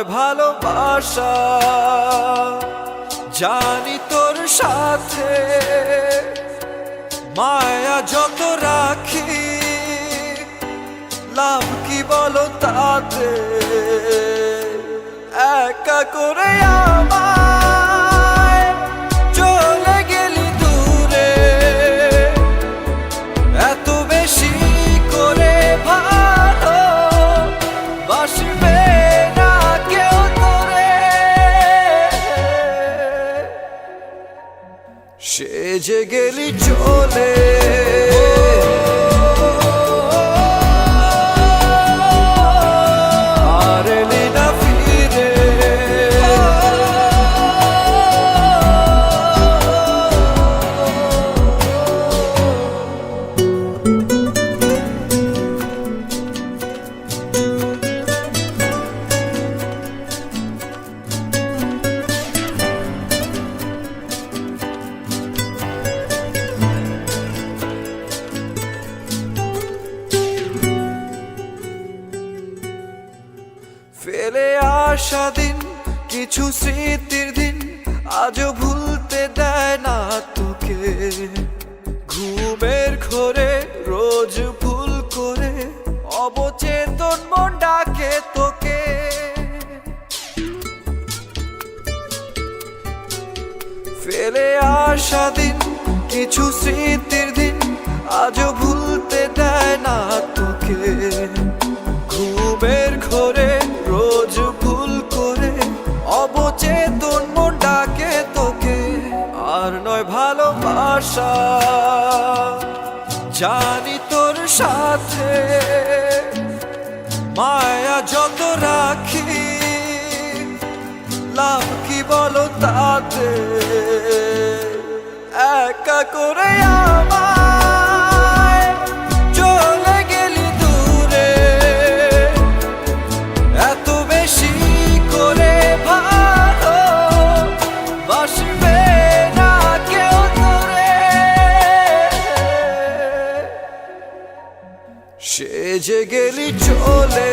নয় ভালোবাসা, জানি তোর সাথে মায়া যত রাখি, লাভ কি বলো তাতে? একা করে আমায় চলে গেলি দূরে, এত বেশি করে ভালো বাসবে না কেউ তোরে। সেজে গেলি চলে, ফেলে আসা দিন, কিছু স্মৃতির দিন আজও ভুলতে দেয় না তোকে। ঘুমের ঘোরে রোজ ভুল করে অবচেতন মন ডাকে তোকে। ফেলে আসা দিন, কিছু স্মৃতির দিন আজও ভুলতে দেয় না তোকে। ঘুমের ঘোরে রোজ ভুল করে অবচেতন মন ডাকে তোকে। আর নয় ভালোবাসা, জানি তোর সাথে মায়া যত রাখি, লাভ কি বলো তাতে? একা করে আমায় চলে গেলি দূরে, এত বেশি করে ভালো বাসবে না কেউ তোরে। সেজে গেলি চলে,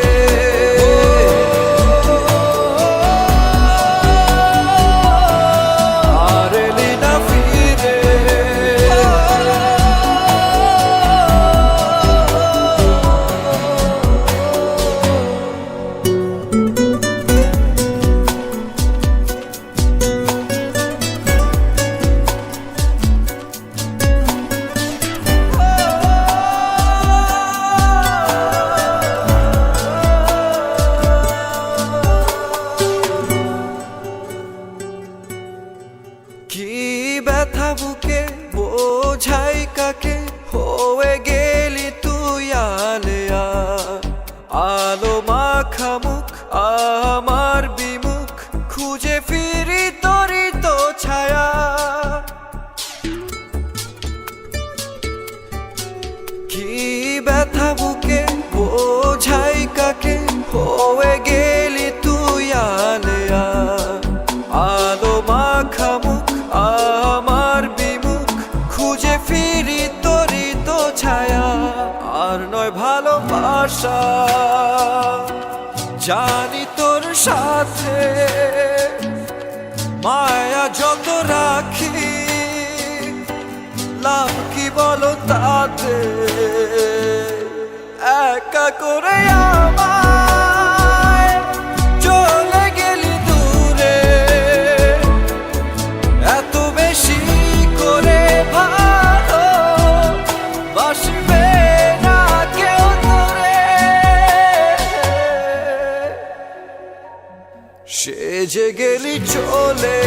কি ব্যথা বুকে বোঝাই কাকে, হয়ে গেলি তুই আলেয়া। আলো মাখা মুখ আমার বিমুখ, খুঁজে ফিরি তোরই তো ছায়া। কি ব্যথা বুকে বোঝাই কাকে, হয়ে গেলি তুই আলেয়া। আলো মাখা মুখ আমার বিমুখ, খুঁজে ফিরি তোরই তো ছায়া। আর নয় ভালোবাসা, জানি তোর সাথে মায়া যত রাখি, লাভ কি বলো তাতে? একা করে আমায় চলে গেলি দূরে, এত বেশি করে ভালো বাসবে না কেউ তোরে। সেজে গেলি চলে।